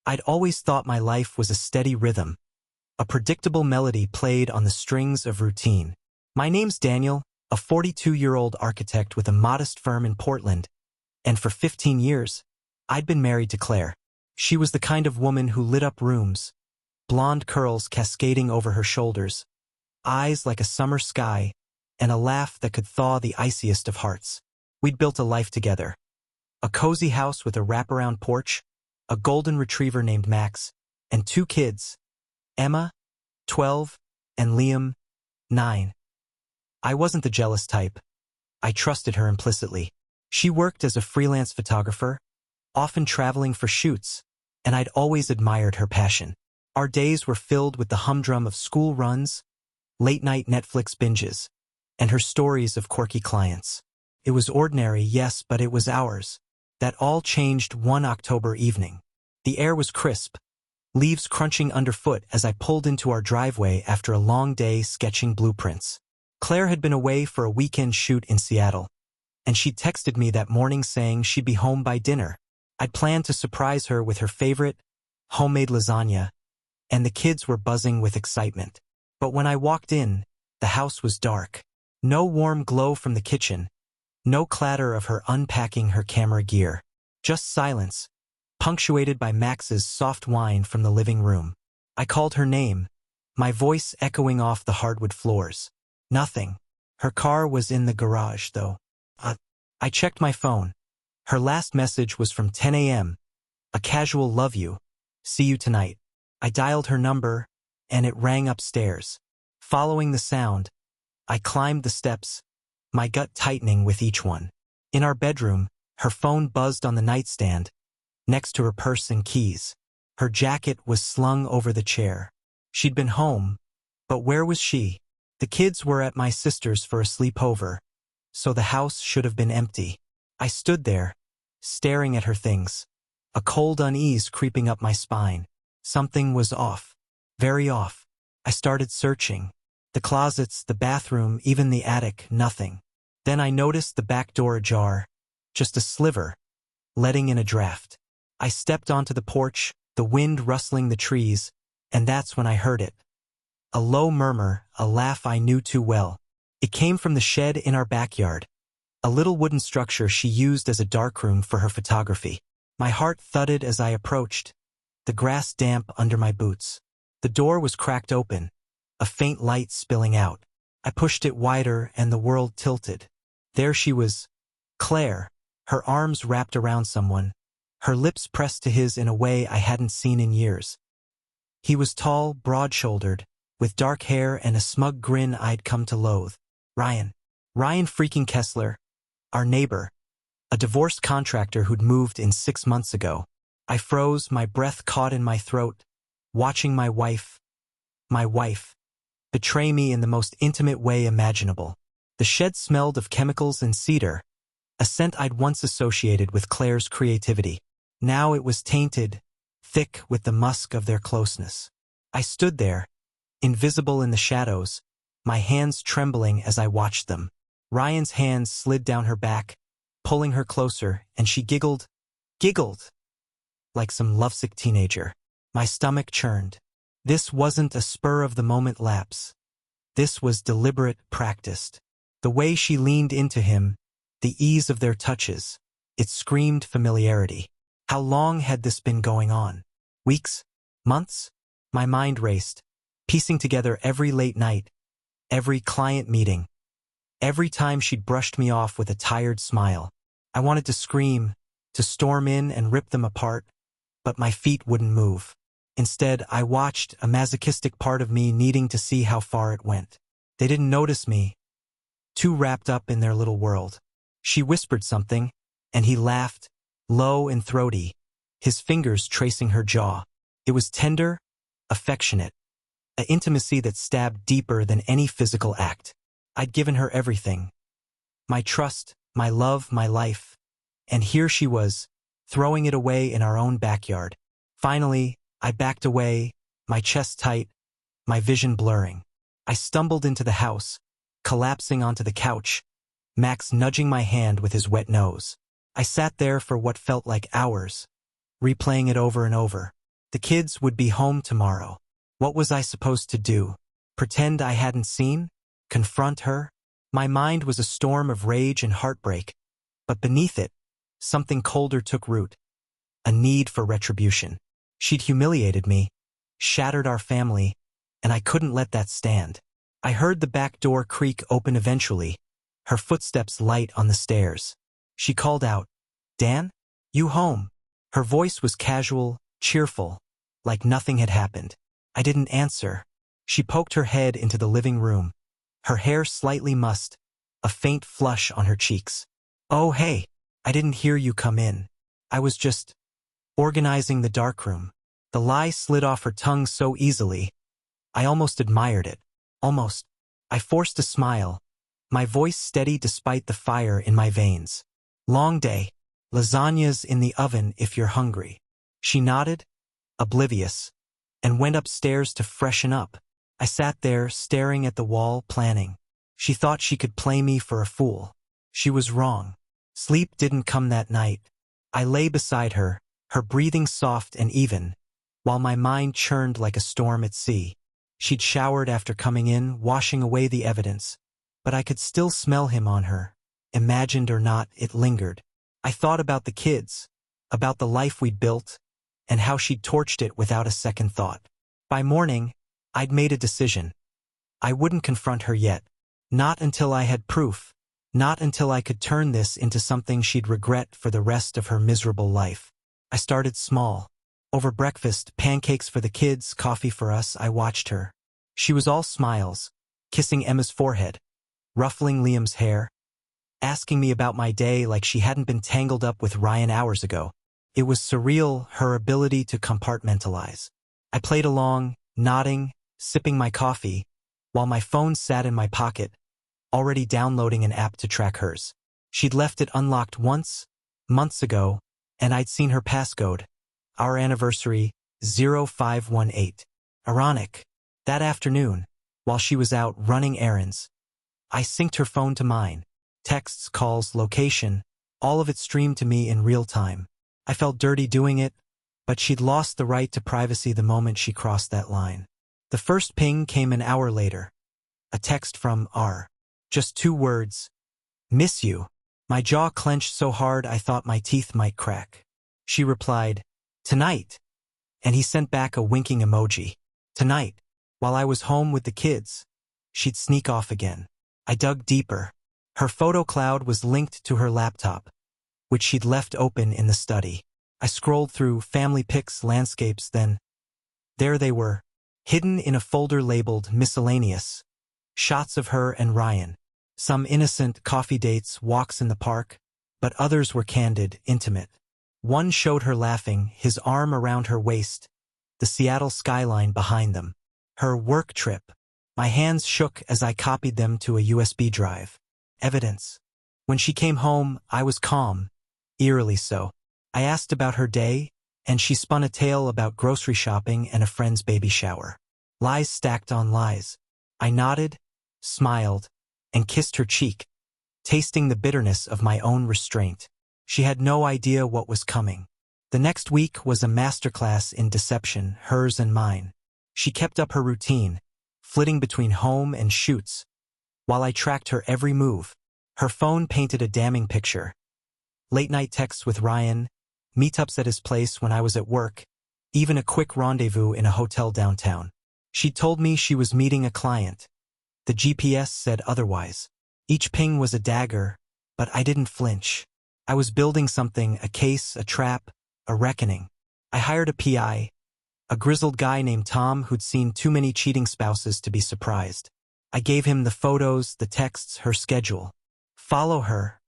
I'd always thought my life was a steady rhythm, a predictable melody played on the strings of routine. My name's Daniel, a 42-year-old architect with a modest firm in Portland, and for 15 years, I'd been married to Claire. She was the kind of woman who lit up rooms, blonde curls cascading over her shoulders, eyes like a summer sky, and a laugh that could thaw the iciest of hearts. We'd built a life together. A cozy house with a wraparound porch, a golden retriever named Max, and 2 kids, Emma, 12, and Liam, 9. I wasn't the jealous type. I trusted her implicitly. She worked as a freelance photographer, often traveling for shoots, and I'd always admired her passion. Our days were filled with the humdrum of school runs, late-night Netflix binges, and her stories of quirky clients. It was ordinary, yes, but it was ours. That all changed one October evening. The air was crisp, leaves crunching underfoot as I pulled into our driveway after a long day sketching blueprints. Claire had been away for a weekend shoot in Seattle, and she'd texted me that morning saying she'd be home by dinner. I'd planned to surprise her with her favorite, homemade lasagna, and the kids were buzzing with excitement. But when I walked in, the house was dark. No warm glow from the kitchen, no clatter of her unpacking her camera gear. Just silence, punctuated by Max's soft whine from the living room. I called her name, my voice echoing off the hardwood floors. Nothing. Her car was in the garage, though. I checked my phone. Her last message was from 10 a.m. A casual love you. See you tonight. I dialed her number, and it rang upstairs. Following the sound, I climbed the steps, my gut tightening with each one. In our bedroom, her phone buzzed on the nightstand, next to her purse and keys. Her jacket was slung over the chair. She'd been home, but where was she? The kids were at my sister's for a sleepover, so the house should have been empty. I stood there, staring at her things, a cold unease creeping up my spine. Something was off, very off. I started searching. The closets, the bathroom, even the attic, nothing. Then I noticed the back door ajar, just a sliver, letting in a draft. I stepped onto the porch, the wind rustling the trees, and that's when I heard it. A low murmur, a laugh I knew too well. It came from the shed in our backyard, a little wooden structure she used as a darkroom for her photography. My heart thudded as I approached, the grass damp under my boots. The door was cracked open, a faint light spilling out. I pushed it wider and the world tilted. There she was, Claire, her arms wrapped around someone, her lips pressed to his in a way I hadn't seen in years. He was tall, broad-shouldered, with dark hair and a smug grin I'd come to loathe. Ryan freaking Kessler, our neighbor, a divorced contractor who'd moved in 6 months ago. I froze, my breath caught in my throat, watching my wife, betray me in the most intimate way imaginable. The shed smelled of chemicals and cedar, a scent I'd once associated with Claire's creativity. Now it was tainted, thick with the musk of their closeness. I stood there, invisible in the shadows, my hands trembling as I watched them. Ryan's hands slid down her back, pulling her closer, and she giggled, like some lovesick teenager. My stomach churned. This wasn't a spur-of-the-moment lapse. This was deliberate, practiced. The way she leaned into him, the ease of their touches, it screamed familiarity. How long had this been going on? Weeks? Months? My mind raced, piecing together every late night, every client meeting, every time she'd brushed me off with a tired smile. I wanted to scream, to storm in and rip them apart, but my feet wouldn't move. Instead, I watched, a masochistic part of me needing to see how far it went. They didn't notice me, too wrapped up in their little world. She whispered something, and he laughed, low and throaty, his fingers tracing her jaw. It was tender, affectionate, an intimacy that stabbed deeper than any physical act. I'd given her everything. My trust, my love, my life. And here she was, throwing it away in our own backyard. Finally, I backed away, my chest tight, my vision blurring. I stumbled into the house, collapsing onto the couch, Max nudging my hand with his wet nose. I sat there for what felt like hours, replaying it over and over. The kids would be home tomorrow. What was I supposed to do? Pretend I hadn't seen? Confront her? My mind was a storm of rage and heartbreak, but beneath it, something colder took root. A need for retribution. She'd humiliated me, shattered our family, and I couldn't let that stand. I heard the back door creak open eventually, her footsteps light on the stairs. She called out, "Dan? You home?" Her voice was casual, cheerful, like nothing had happened. I didn't answer. She poked her head into the living room, her hair slightly mussed, a faint flush on her cheeks. "Oh, hey, I didn't hear you come in. I was just organizing the darkroom." The lie slid off her tongue so easily, I almost admired it. Almost. I forced a smile, my voice steady despite the fire in my veins. "Long day. Lasagna's in the oven if you're hungry." She nodded, oblivious, and went upstairs to freshen up. I sat there, staring at the wall, planning. She thought she could play me for a fool. She was wrong. Sleep didn't come that night. I lay beside her, her breathing soft and even, while my mind churned like a storm at sea. She'd showered after coming in, washing away the evidence, but I could still smell him on her. Imagined or not, it lingered. I thought about the kids, about the life we'd built, and how she'd torched it without a second thought. By morning, I'd made a decision. I wouldn't confront her yet. Not until I had proof. Not until I could turn this into something she'd regret for the rest of her miserable life. I started small. Over breakfast, pancakes for the kids, coffee for us, I watched her. She was all smiles, kissing Emma's forehead, ruffling Liam's hair, asking me about my day like she hadn't been tangled up with Ryan hours ago. It was surreal, her ability to compartmentalize. I played along, nodding, sipping my coffee, while my phone sat in my pocket, already downloading an app to track hers. She'd left it unlocked once, months ago, and I'd seen her passcode. Our anniversary, 0518. Ironic. That afternoon, while she was out running errands, I synced her phone to mine. Texts, calls, location, all of it streamed to me in real time. I felt dirty doing it, but she'd lost the right to privacy the moment she crossed that line. The first ping came an hour later. A text from R. Just 2 words. "Miss you." My jaw clenched so hard I thought my teeth might crack. She replied, "Tonight." And he sent back a winking emoji. Tonight, while I was home with the kids. She'd sneak off again. I dug deeper. Her photo cloud was linked to her laptop, which she'd left open in the study. I scrolled through family pics, landscapes, then there they were, hidden in a folder labeled miscellaneous. Shots of her and Ryan. Some innocent coffee dates, walks in the park, but others were candid, intimate. One showed her laughing, his arm around her waist, the Seattle skyline behind them. Her work trip. My hands shook as I copied them to a USB drive. Evidence. When she came home, I was calm, eerily so. I asked about her day, and she spun a tale about grocery shopping and a friend's baby shower. Lies stacked on lies. I nodded, smiled, and kissed her cheek, tasting the bitterness of my own restraint. She had no idea what was coming. The next week was a masterclass in deception, hers and mine. She kept up her routine, flitting between home and shoots, while I tracked her every move. Her phone painted a damning picture. Late-night texts with Ryan, meetups at his place when I was at work, even a quick rendezvous in a hotel downtown. She told me she was meeting a client. The GPS said otherwise. Each ping was a dagger, but I didn't flinch. I was building something, a case, a trap, a reckoning. I hired a PI, a grizzled guy named Tom who'd seen too many cheating spouses to be surprised. I gave him the photos, the texts, her schedule. "Follow her,"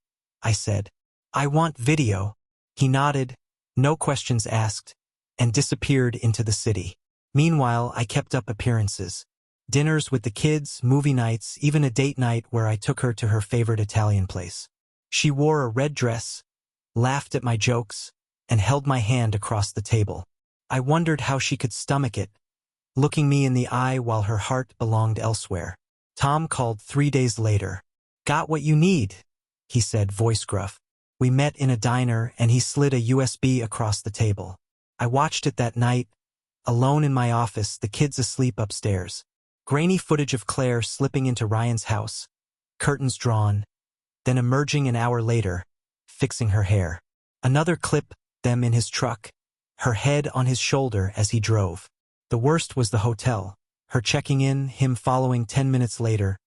I said. "I want video." He nodded, no questions asked, and disappeared into the city. Meanwhile, I kept up appearances. Dinners with the kids, movie nights, even a date night where I took her to her favorite Italian place. She wore a red dress, laughed at my jokes, and held my hand across the table. I wondered how she could stomach it, looking me in the eye while her heart belonged elsewhere. Tom called 3 days later. "Got what you need," he said, voice gruff. We met in a diner and he slid a USB across the table. I watched it that night, Alone in my office, the kids asleep upstairs. Grainy footage of Claire slipping into Ryan's house, curtains drawn, then emerging an hour later, fixing her hair. Another clip, them in his truck, her head on his shoulder as he drove. The worst was the hotel, her checking in, him following 10 minutes later,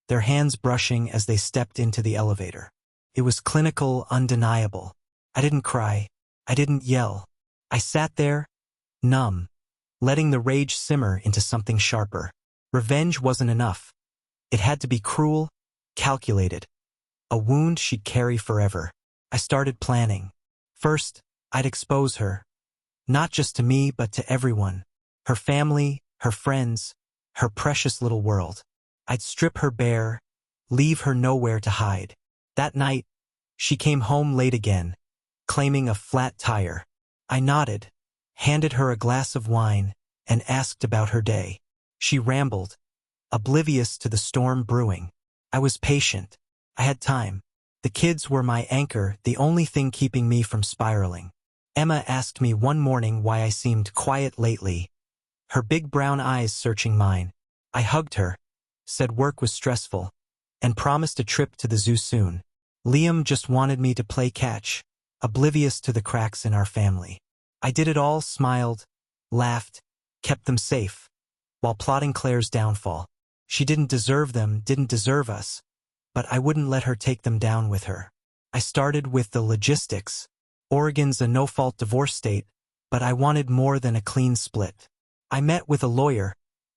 their hands brushing as they stepped into the elevator. It was clinical, undeniable. I didn't cry. I didn't yell. I sat there, numb, letting the rage simmer into something sharper. Revenge wasn't enough. It had to be cruel, calculated. A wound she'd carry forever. I started planning. First, I'd expose her. Not just to me, but to everyone. Her family, her friends, her precious little world. I'd strip her bare, leave her nowhere to hide. That night, she came home late again, claiming a flat tire. I nodded, handed her a glass of wine, and asked about her day. She rambled, oblivious to the storm brewing. I was patient. I had time. The kids were my anchor, the only thing keeping me from spiraling. Emma asked me one morning why I seemed quiet lately, her big brown eyes searching mine. I hugged her, said work was stressful, and promised a trip to the zoo soon. Liam just wanted me to play catch, oblivious to the cracks in our family. I did it all, smiled, laughed, kept them safe, while plotting Claire's downfall. She didn't deserve them, didn't deserve us, but I wouldn't let her take them down with her. I started with the logistics. Oregon's a no-fault divorce state, but I wanted more than a clean split. I met with a lawyer,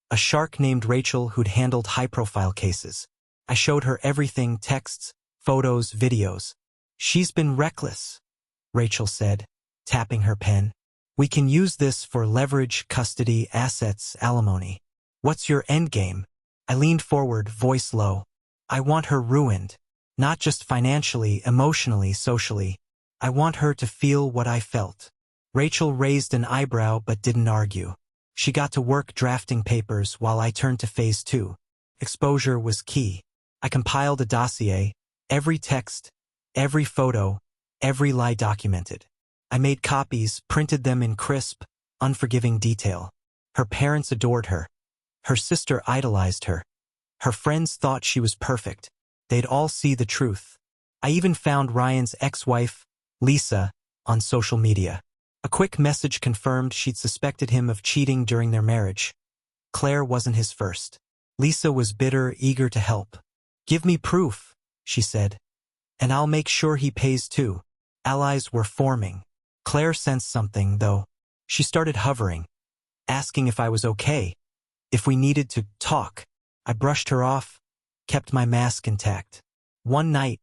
a shark named Rachel who'd handled high-profile cases. I showed her everything, texts, photos, videos. She's been reckless, Rachel said, tapping her pen. We can use this for leverage, custody, assets, alimony. What's your endgame? I leaned forward, voice low. I want her ruined. Not just financially, emotionally, socially. I want her to feel what I felt. Rachel raised an eyebrow but didn't argue. She got to work drafting papers while I turned to phase 2. Exposure was key. I compiled a dossier, every text, every photo, every lie documented. I made copies, printed them in crisp, unforgiving detail. Her parents adored her. Her sister idolized her. Her friends thought she was perfect. They'd all see the truth. I even found Ryan's ex-wife, Lisa, on social media. A quick message confirmed she'd suspected him of cheating during their marriage. Claire wasn't his first. Lisa was bitter, eager to help. Give me proof, she said, and I'll make sure he pays too. Allies were forming. Claire sensed something, though. She started hovering, asking if I was okay, if we needed to talk. I brushed her off, kept my mask intact. One night,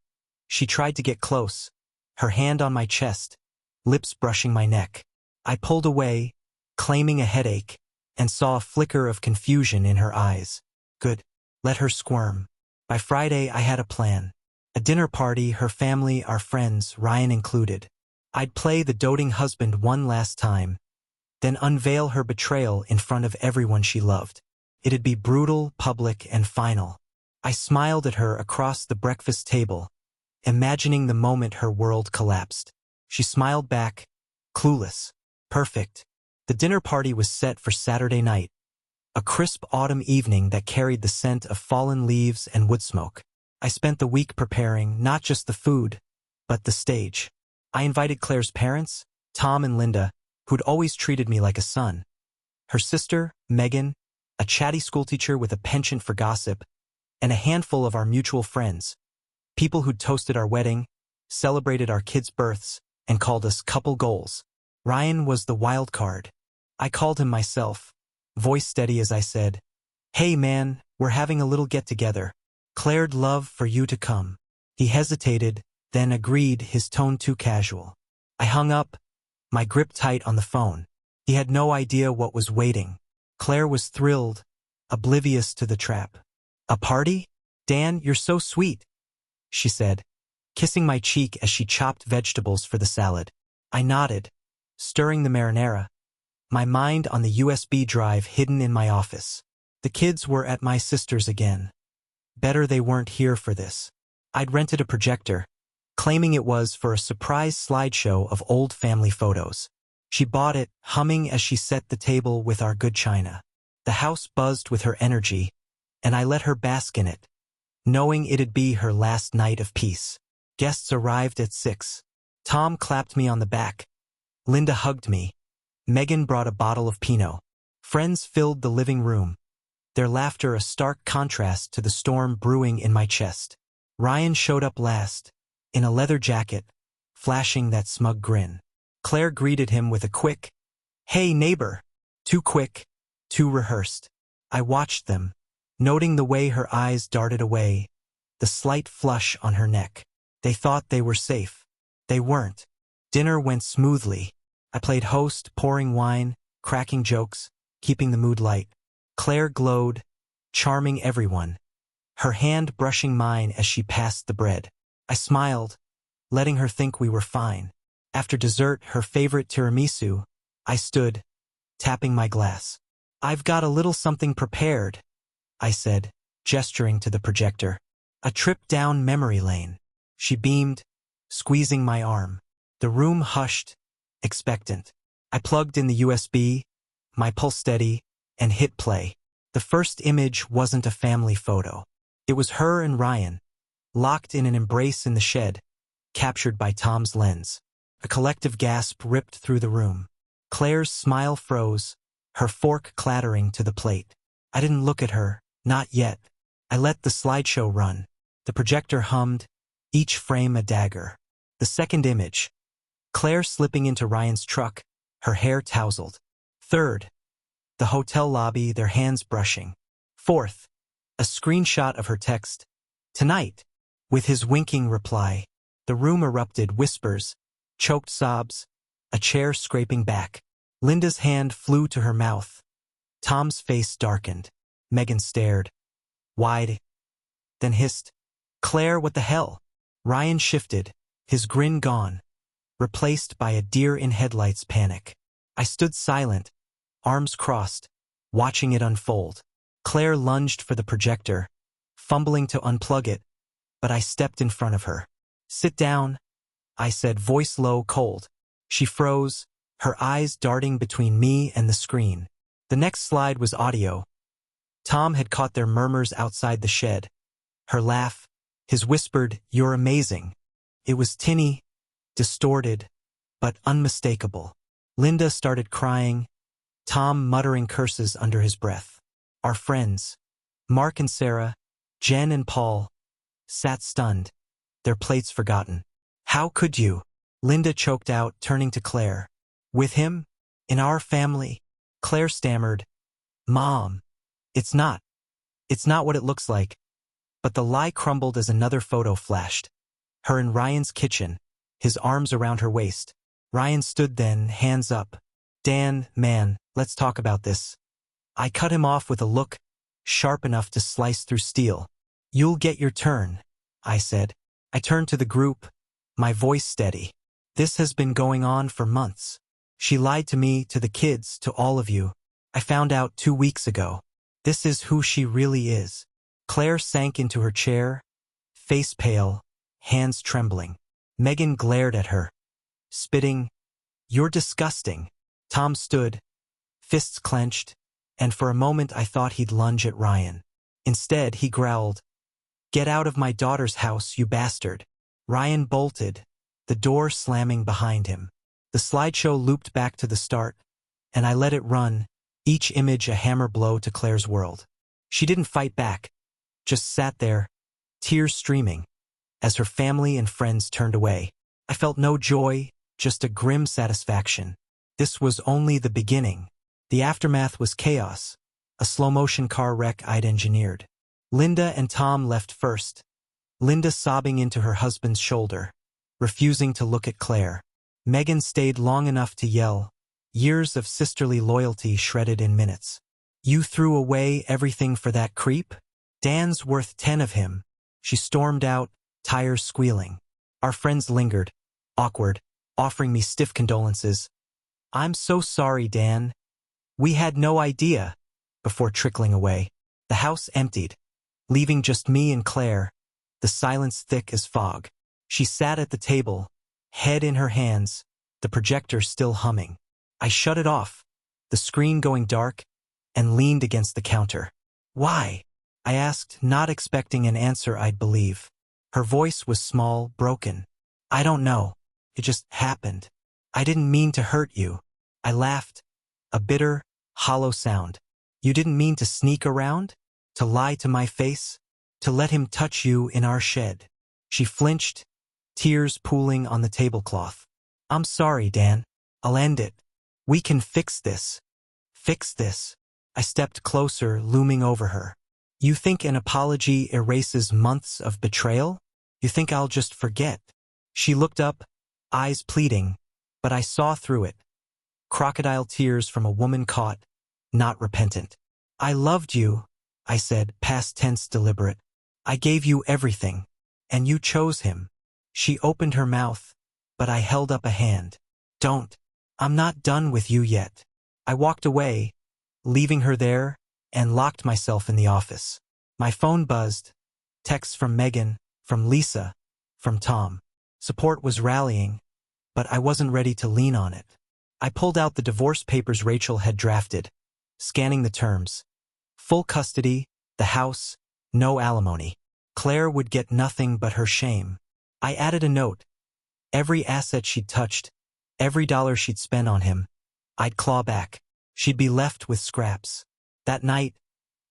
she tried to get close, her hand on my chest, lips brushing my neck. I pulled away, claiming a headache, and saw a flicker of confusion in her eyes. Good. Let her squirm. By Friday, I had a plan. A dinner party, her family, our friends, Ryan included. I'd play the doting husband one last time, then unveil her betrayal in front of everyone she loved. It'd be brutal, public, and final. I smiled at her across the breakfast table, imagining the moment her world collapsed. She smiled back, clueless. Perfect. The dinner party was set for Saturday night, a crisp autumn evening that carried the scent of fallen leaves and wood smoke. I spent the week preparing not just the food, but the stage. I invited Claire's parents, Tom and Linda, who'd always treated me like a son. Her sister, Megan, a chatty schoolteacher with a penchant for gossip, and a handful of our mutual friends, people who'd toasted our wedding, celebrated our kids' births, and called us couple goals. Ryan was the wild card. I called him myself, voice steady as I said, "Hey man, we're having a little get-together. Claire'd love for you to come." He hesitated, then agreed, his tone too casual. I hung up, my grip tight on the phone. He had no idea what was waiting. Claire was thrilled, oblivious to the trap. "A party? Dan, you're so sweet," she said, kissing my cheek as she chopped vegetables for the salad. I nodded, stirring the marinara, my mind on the USB drive hidden in my office. The kids were at my sister's again. Better they weren't here for this. I'd rented a projector, claiming it was for a surprise slideshow of old family photos. She bought it, humming as she set the table with our good china. The house buzzed with her energy, and I let her bask in it, knowing it'd be her last night of peace. Guests arrived at 6. Tom clapped me on the back. Linda hugged me. Megan brought a bottle of Pinot. Friends filled the living room, their laughter a stark contrast to the storm brewing in my chest. Ryan showed up last, in a leather jacket, flashing that smug grin. Claire greeted him with a quick, "Hey, neighbor." Too quick, too rehearsed. I watched them, noting the way her eyes darted away, the slight flush on her neck. They thought they were safe. They weren't. Dinner went smoothly. I played host, pouring wine, cracking jokes, keeping the mood light. Claire glowed, charming everyone, her hand brushing mine as she passed the bread. I smiled, letting her think we were fine. After dessert, her favorite tiramisu, I stood, tapping my glass. "I've got a little something prepared," I said, gesturing to the projector. "A trip down memory lane." She beamed, squeezing my arm. The room hushed, expectant. I plugged in the USB, my pulse steady, and hit play. The first image wasn't a family photo. It was her and Ryan, locked in an embrace in the shed, captured by Tom's lens. A collective gasp ripped through the room. Claire's smile froze, her fork clattering to the plate. I didn't look at her, not yet. I let the slideshow run. The projector hummed, each frame a dagger. The second image, Claire slipping into Ryan's truck, her hair tousled. Third, the hotel lobby, their hands brushing. Fourth, a screenshot of her text, "Tonight," with his winking reply. The room erupted, whispers, choked sobs, a chair scraping back. Linda's hand flew to her mouth. Tom's face darkened. Megan stared, wide, then hissed, "Claire, what the hell?" Ryan shifted, his grin gone, replaced by a deer-in-headlights panic. I stood silent, arms crossed, watching it unfold. Claire lunged for the projector, fumbling to unplug it, but I stepped in front of her. "Sit down," I said, voice low, cold. She froze, her eyes darting between me and the screen. The next slide was audio. Tom had caught their murmurs outside the shed. Her laugh, his whispered, "You're amazing." It was tinny, distorted, but unmistakable. Linda started crying, Tom muttering curses under his breath. Our friends, Mark and Sarah, Jen and Paul, sat stunned, their plates forgotten. "How could you?" Linda choked out, turning to Claire. "With him? In our family?" Claire stammered, "Mom, it's not what it looks like." But the lie crumbled as another photo flashed. Her in Ryan's kitchen, his arms around her waist. Ryan stood then, hands up. "Dan, man, let's talk about this." I cut him off with a look, sharp enough to slice through steel. "You'll get your turn," I said. I turned to the group, my voice steady. "This has been going on for months. She lied to me, to the kids, to all of you. I found out 2 weeks ago. This is who she really is." Claire sank into her chair, face pale, hands trembling. Megan glared at her, spitting, "You're disgusting." Tom stood, fists clenched, and for a moment I thought he'd lunge at Ryan. Instead, he growled, "Get out of my daughter's house, you bastard." Ryan bolted, the door slamming behind him. The slideshow looped back to the start, and I let it run, each image a hammer blow to Claire's world. She didn't fight back, just sat there, tears streaming, as her family and friends turned away. I felt no joy, just a grim satisfaction. This was only the beginning. The aftermath was chaos, a slow-motion car wreck I'd engineered. Linda and Tom left first, Linda sobbing into her husband's shoulder, refusing to look at Claire. Megan stayed long enough to yell, years of sisterly loyalty shredded in minutes. "You threw away everything for that creep? Dan's worth 10 of him." She stormed out, tires squealing. Our friends lingered, awkward, offering me stiff condolences. "I'm so sorry, Dan. We had no idea," before trickling away. The house emptied, leaving just me and Claire, the silence thick as fog. She sat at the table, head in her hands, the projector still humming. I shut it off, the screen going dark, and leaned against the counter. Why? I asked, not expecting an answer I'd believe. Her voice was small, broken. I don't know. It just happened. I didn't mean to hurt you. I laughed, a bitter, hollow sound. You didn't mean to sneak around? To lie to my face? To let him touch you in our shed? She flinched, tears pooling on the tablecloth. I'm sorry, Dan. I'll end it. We can fix this. Fix this. I stepped closer, looming over her. You think an apology erases months of betrayal? You think I'll just forget? She looked up, eyes pleading, but I saw through it. Crocodile tears from a woman caught, not repentant. I loved you, I said, past tense deliberate. I gave you everything, and you chose him. She opened her mouth, but I held up a hand. Don't. I'm not done with you yet. I walked away, leaving her there, and locked myself in the office. My phone buzzed. Texts from Megan, from Lisa, from Tom. Support was rallying, but I wasn't ready to lean on it. I pulled out the divorce papers Rachel had drafted, scanning the terms. Full custody, the house, no alimony. Claire would get nothing but her shame. I added a note. Every asset she'd touched, every dollar she'd spent on him, I'd claw back. She'd be left with scraps. That night,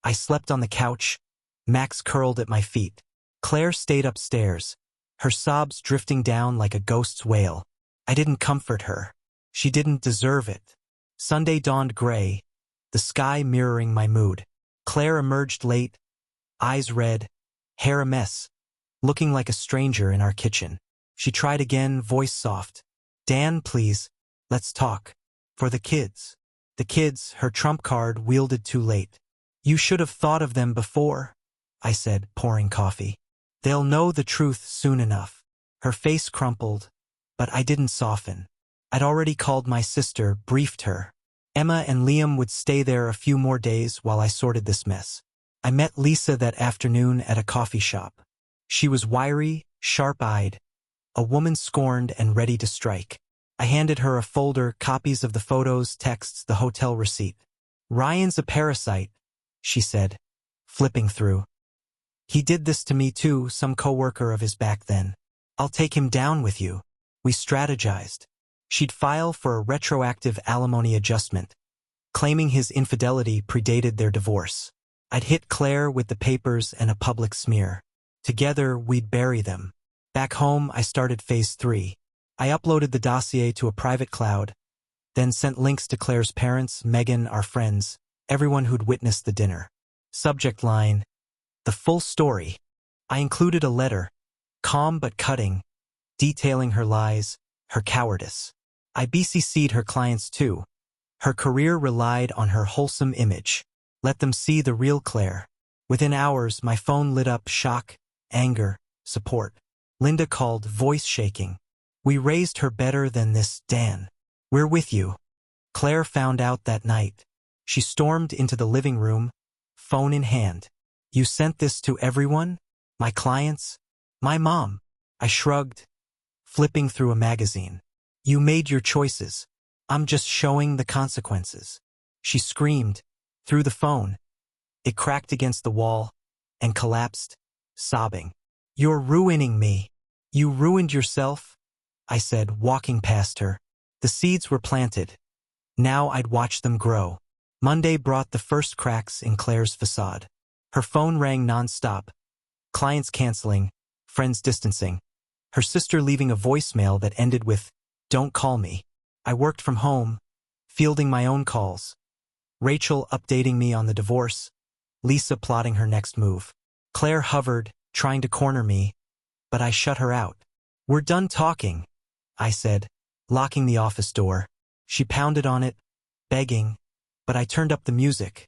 I slept on the couch, Max curled at my feet. Claire stayed upstairs, her sobs drifting down like a ghost's wail. I didn't comfort her. She didn't deserve it. Sunday dawned gray, the sky mirroring my mood. Claire emerged late, eyes red, hair a mess, looking like a stranger in our kitchen. She tried again, voice soft. Dan, please, let's talk. For the kids. The kids, her trump card wielded too late. You should have thought of them before, I said, pouring coffee. They'll know the truth soon enough. Her face crumpled, but I didn't soften. I'd already called my sister, briefed her. Emma and Liam would stay there a few more days while I sorted this mess. I met Lisa that afternoon at a coffee shop. She was wiry, sharp-eyed, a woman scorned and ready to strike. I handed her a folder, copies of the photos, texts, the hotel receipt. Ryan's a parasite, she said, flipping through. He did this to me too, some coworker of his back then. I'll take him down with you. We strategized. She'd file for a retroactive alimony adjustment, claiming his infidelity predated their divorce. I'd hit Claire with the papers and a public smear. Together, we'd bury them. Back home, I started phase 3. I uploaded the dossier to a private cloud, then sent links to Claire's parents, Megan, our friends, everyone who'd witnessed the dinner. Subject line, the full story. I included a letter, calm but cutting, detailing her lies, her cowardice. I BCC'd her clients too. Her career relied on her wholesome image. Let them see the real Claire. Within hours, my phone lit up, shock, anger, support. Linda called, voice shaking. We raised her better than this, Dan. We're with you. Claire found out that night. She stormed into the living room, phone in hand. You sent this to everyone? My clients? My mom? I shrugged, flipping through a magazine. You made your choices. I'm just showing the consequences. She screamed, through the phone. It cracked against the wall and collapsed, sobbing. You're ruining me. You ruined yourself, I said, walking past her. The seeds were planted. Now I'd watch them grow. Monday brought the first cracks in Claire's facade. Her phone rang nonstop. Clients canceling, friends distancing. Her sister leaving a voicemail that ended with, "Don't call me." I worked from home, fielding my own calls. Rachel updating me on the divorce. Lisa plotting her next move. Claire hovered, trying to corner me, but I shut her out. We're done talking, I said, locking the office door. She pounded on it, begging, but I turned up the music.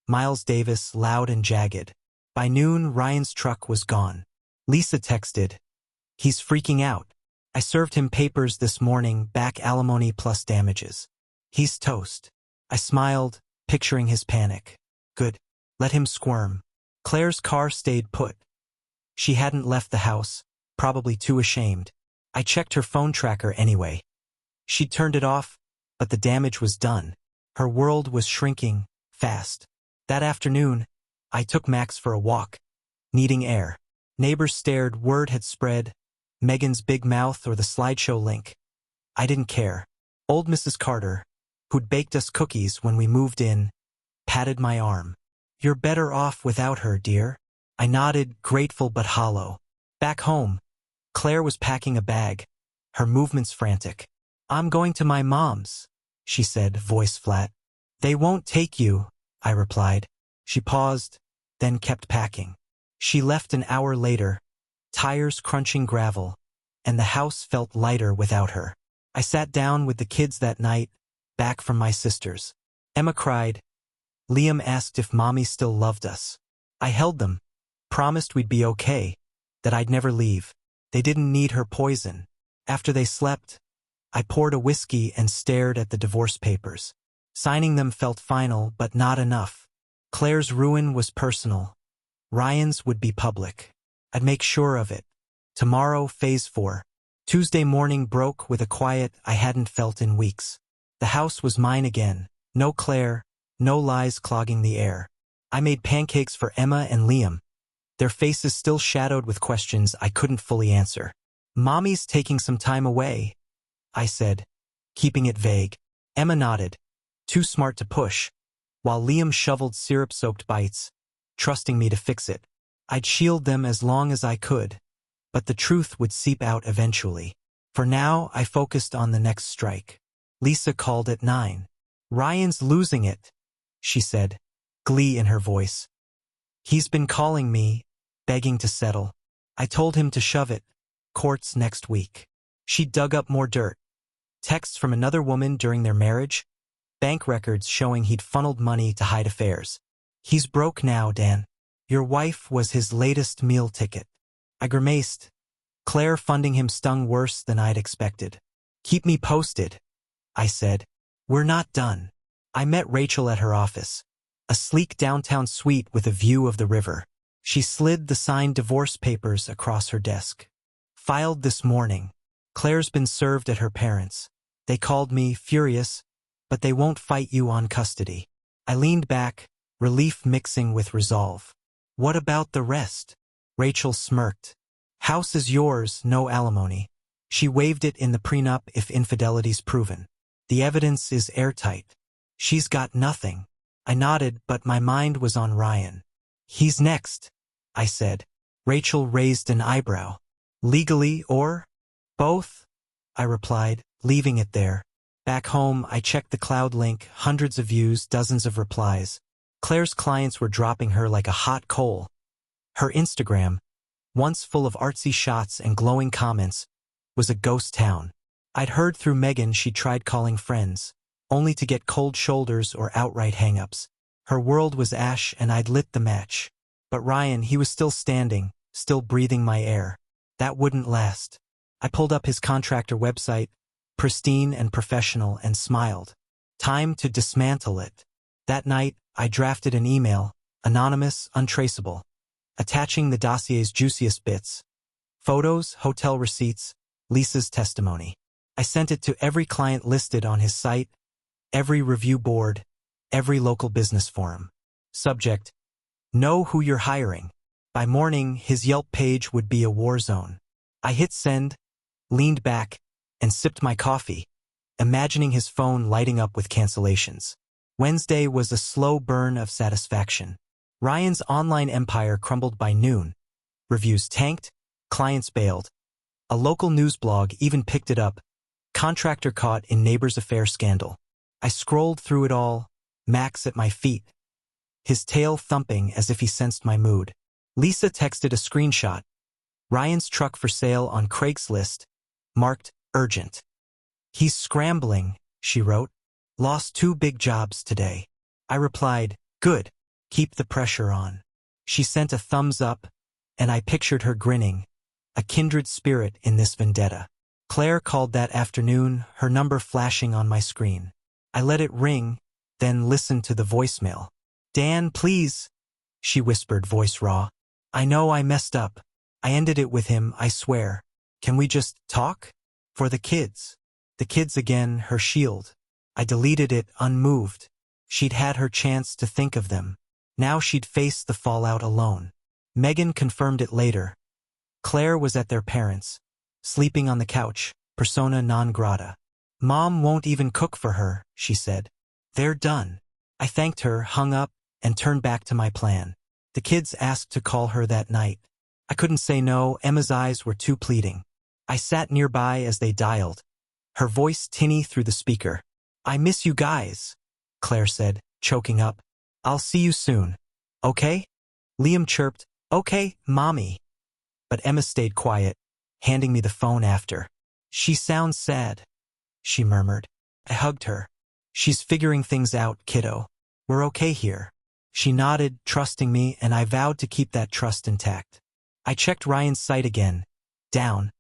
Miles Davis, loud and jagged. By noon, Ryan's truck was gone. Lisa texted, "He's freaking out. I served him papers this morning, back alimony plus damages. He's toast." I smiled, picturing his panic. Good. Let him squirm. Claire's car stayed put. She hadn't left the house, probably too ashamed. I checked her phone tracker anyway. She'd turned it off, but the damage was done. Her world was shrinking, fast. That afternoon, I took Max for a walk, needing air. Neighbors stared, word had spread, Megan's big mouth or the slideshow link. I didn't care. Old Mrs. Carter, who'd baked us cookies when we moved in, patted my arm. "You're better off without her, dear." I nodded, grateful but hollow. Back home, Claire was packing a bag, her movements frantic. "I'm going to my mom's," she said, voice flat. "They won't take you," I replied. She paused, then kept packing. She left an hour later, tires crunching gravel, and the house felt lighter without her. I sat down with the kids that night, back from my sister's. Emma cried. Liam asked if Mommy still loved us. I held them, promised we'd be okay, that I'd never leave. They didn't need her poison. After they slept, I poured a whiskey and stared at the divorce papers. Signing them felt final, but not enough. Claire's ruin was personal. Ryan's would be public. I'd make sure of it. Tomorrow, phase 4. Tuesday morning broke with a quiet I hadn't felt in weeks. The house was mine again. No Claire, no lies clogging the air. I made pancakes for Emma and Liam, their faces still shadowed with questions I couldn't fully answer. "Mommy's taking some time away," I said, keeping it vague. Emma nodded, too smart to push, while Liam shoveled syrup-soaked bites, trusting me to fix it. I'd shield them as long as I could, but the truth would seep out eventually. For now, I focused on the next strike. Lisa called at 9. "Ryan's losing it," she said, glee in her voice. "He's been calling me, begging to settle. I told him to shove it. Courts next week." She dug up more dirt. Texts from another woman during their marriage, bank records showing he'd funneled money to hide affairs. "He's broke now, Dan. Your wife was his latest meal ticket." I grimaced. Claire funding him stung worse than I'd expected. "Keep me posted," I said. "We're not done." I met Rachel at her office, a sleek downtown suite with a view of the river. She slid the signed divorce papers across her desk. "Filed this morning. Claire's been served at her parents'. They called me, furious, but they won't fight you on custody." I leaned back, relief mixing with resolve. "What about the rest?" Rachel smirked. "House is yours, no alimony. She waived it in the prenup if infidelity's proven. The evidence is airtight. She's got nothing." I nodded, but my mind was on Ryan. "He's next," I said. Rachel raised an eyebrow. "Legally or both?" I replied, leaving it there. Back home, I checked the cloud link, hundreds of views, dozens of replies. Claire's clients were dropping her like a hot coal. Her Instagram, once full of artsy shots and glowing comments, was a ghost town. I'd heard through Megan she tried calling friends, only to get cold shoulders or outright hang-ups. Her world was ash and I'd lit the match. But Ryan, he was still standing, still breathing my air. That wouldn't last. I pulled up his contractor website, pristine and professional, and smiled. Time to dismantle it. That night, I drafted an email, anonymous, untraceable, attaching the dossier's juiciest bits. Photos, hotel receipts, Lisa's testimony. I sent it to every client listed on his site, every review board, every local business forum. Subject: know who you're hiring. By morning, his Yelp page would be a war zone. I hit send, leaned back, and sipped my coffee, imagining his phone lighting up with cancellations. Wednesday was a slow burn of satisfaction. Ryan's online empire crumbled by noon. Reviews tanked, clients bailed. A local news blog even picked it up. Contractor caught in neighbor's affair scandal. I scrolled through it all, Max at my feet, his tail thumping as if he sensed my mood. Lisa texted a screenshot. Ryan's truck for sale on Craigslist, marked urgent. "He's scrambling," she wrote. "Lost 2 big jobs today." I replied, "Good. Keep the pressure on." She sent a thumbs up, and I pictured her grinning, a kindred spirit in this vendetta. Claire called that afternoon, her number flashing on my screen. I let it ring, then listened to the voicemail. "Dan, please," she whispered, voice raw. "I know I messed up. I ended it with him, I swear. Can we just talk? For the kids." The kids again, her shield. I deleted it unmoved. She'd had her chance to think of them. Now she'd face the fallout alone. Megan confirmed it later. Claire was at their parents', sleeping on the couch, persona non grata. Mom won't even cook for her, she said. They're done. I thanked her, hung up, and turned back to my plan. The kids asked to call her that night. I couldn't say no, Emma's eyes were too pleading. I sat nearby as they dialed, her voice tinny through the speaker. I miss you guys, Claire said, choking up. I'll see you soon. Okay? Liam chirped, okay, Mommy. But Emma stayed quiet, handing me the phone after. She sounds sad, she murmured. I hugged her. She's figuring things out, kiddo. We're okay here. She nodded, trusting me, and I vowed to keep that trust intact. I checked Ryan's site again. Down.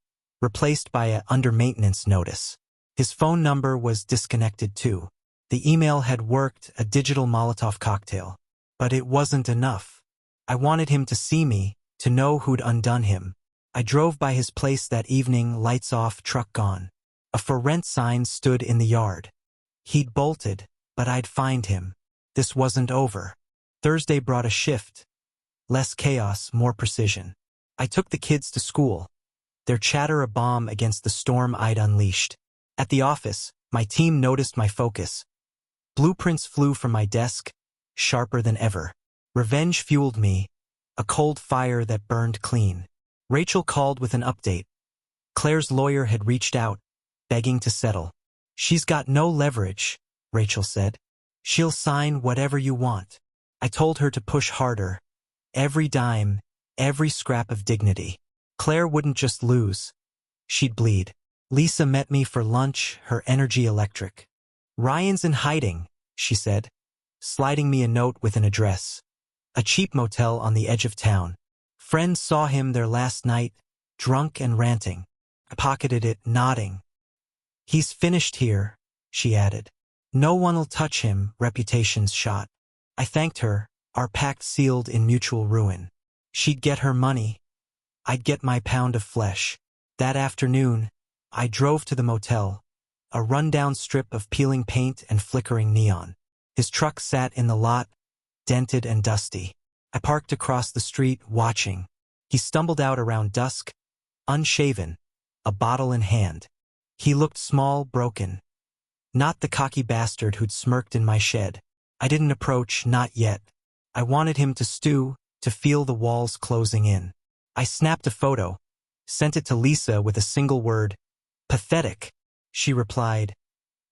Replaced by a under maintenance notice. His phone number was disconnected too. The email had worked, a digital Molotov cocktail. But it wasn't enough. I wanted him to see me, to know who'd undone him. I drove by his place that evening, lights off, truck gone. A for rent sign stood in the yard. He'd bolted, but I'd find him. This wasn't over. Thursday brought a shift. Less chaos, more precision. I took the kids to school. Their chatter a bomb against the storm I'd unleashed. At the office, my team noticed my focus. Blueprints flew from my desk, sharper than ever. Revenge fueled me, a cold fire that burned clean. Rachel called with an update. Claire's lawyer had reached out, begging to settle. She's got no leverage, Rachel said. She'll sign whatever you want. I told her to push harder. Every dime, every scrap of dignity. Claire wouldn't just lose. She'd bleed. Lisa met me for lunch, her energy electric. Ryan's in hiding, she said, sliding me a note with an address. A cheap motel on the edge of town. Friends saw him there last night, drunk and ranting. I pocketed it, nodding. He's finished here, she added. No one'll touch him, reputation's shot. I thanked her, our pact sealed in mutual ruin. She'd get her money. I'd get my pound of flesh. That afternoon, I drove to the motel, a rundown strip of peeling paint and flickering neon. His truck sat in the lot, dented and dusty. I parked across the street, watching. He stumbled out around dusk, unshaven, a bottle in hand. He looked small, broken. Not the cocky bastard who'd smirked in my shed. I didn't approach, not yet. I wanted him to stew, to feel the walls closing in. I snapped a photo, sent it to Lisa with a single word. Pathetic, she replied.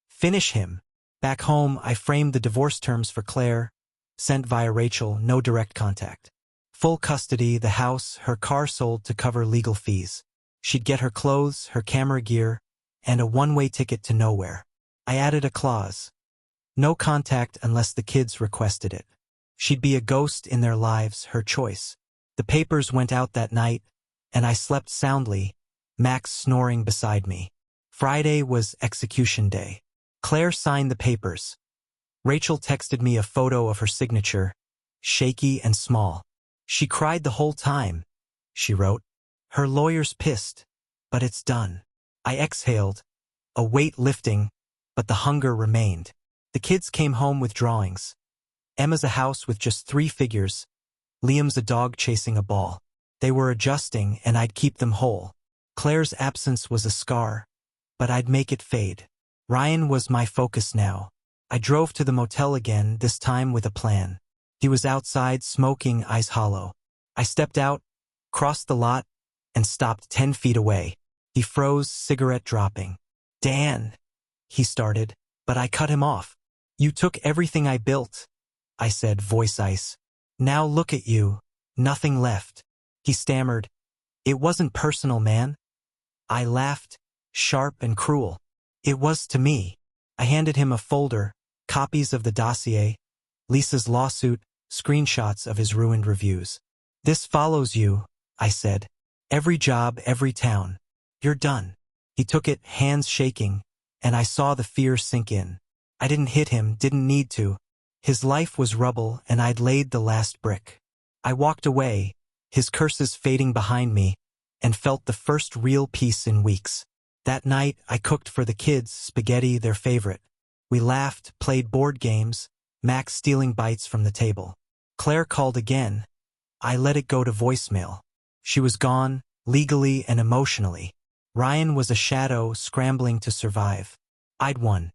Finish him. Back home, I framed the divorce terms for Claire, sent via Rachel, no direct contact. Full custody, the house, her car sold to cover legal fees. She'd get her clothes, her camera gear, and a one-way ticket to nowhere. I added a clause. No contact unless the kids requested it. She'd be a ghost in their lives, her choice. The papers went out that night, and I slept soundly, Max snoring beside me. Friday was execution day. Claire signed the papers. Rachel texted me a photo of her signature, shaky and small. She cried the whole time, she wrote. Her lawyer's pissed, but it's done. I exhaled, a weight lifting, but the hunger remained. The kids came home with drawings. Emma's a house with just 3 figures. Liam's a dog chasing a ball. They were adjusting, and I'd keep them whole. Claire's absence was a scar, but I'd make it fade. Ryan was my focus now. I drove to the motel again, this time with a plan. He was outside, smoking, eyes hollow. I stepped out, crossed the lot, and stopped 10 feet away. He froze, cigarette dropping. Dan, he started, but I cut him off. You took everything I built, I said, voice ice. Now look at you, nothing left. He stammered. It wasn't personal, man. I laughed, sharp and cruel. It was to me. I handed him a folder, copies of the dossier, Lisa's lawsuit, screenshots of his ruined reviews. This follows you, I said. Every job, every town. You're done. He took it, hands shaking, and I saw the fear sink in. I didn't hit him, didn't need to. His life was rubble, and I'd laid the last brick. I walked away, his curses fading behind me, and felt the first real peace in weeks. That night, I cooked for the kids, spaghetti, their favorite. We laughed, played board games, Max stealing bites from the table. Claire called again. I let it go to voicemail. She was gone, legally and emotionally. Ryan was a shadow scrambling to survive. I'd won.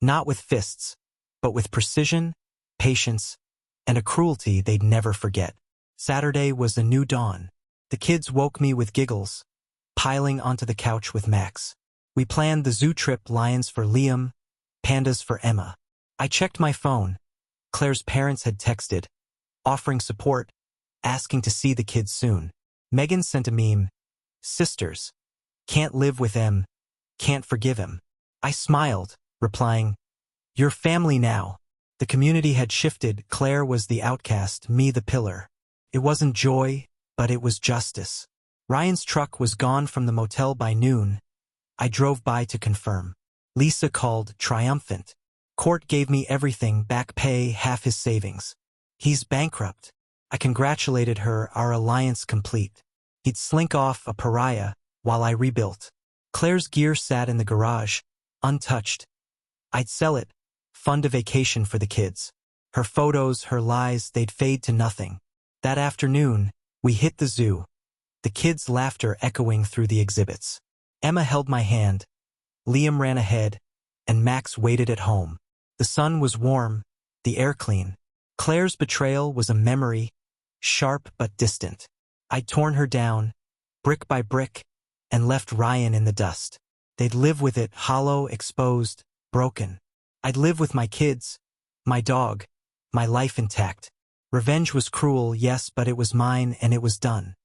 Not with fists, but with precision, patience, and a cruelty they'd never forget. Saturday was a new dawn. The kids woke me with giggles, piling onto the couch with Max. We planned the zoo trip, lions for Liam, pandas for Emma. I checked my phone. Claire's parents had texted, offering support, asking to see the kids soon. Megan sent a meme. Sisters. Can't live with him. Can't forgive him. I smiled, replying, You're family now. The community had shifted. Claire was the outcast, me the pillar. It wasn't joy, but it was justice. Ryan's truck was gone from the motel by noon. I drove by to confirm. Lisa called, triumphant. Court gave me everything, back pay, half his savings. He's bankrupt. I congratulated her, our alliance complete. He'd slink off a pariah while I rebuilt. Claire's gear sat in the garage, untouched. I'd sell it, fund a vacation for the kids. Her photos, her lies, they'd fade to nothing. That afternoon, we hit the zoo, the kids' laughter echoing through the exhibits. Emma held my hand, Liam ran ahead, and Max waited at home. The sun was warm, the air clean. Claire's betrayal was a memory, sharp but distant. I'd torn her down, brick by brick, and left Ryan in the dust. They'd live with it, hollow, exposed, broken. I'd live with my kids, my dog, my life intact. Revenge was cruel, yes, but it was mine and it was done.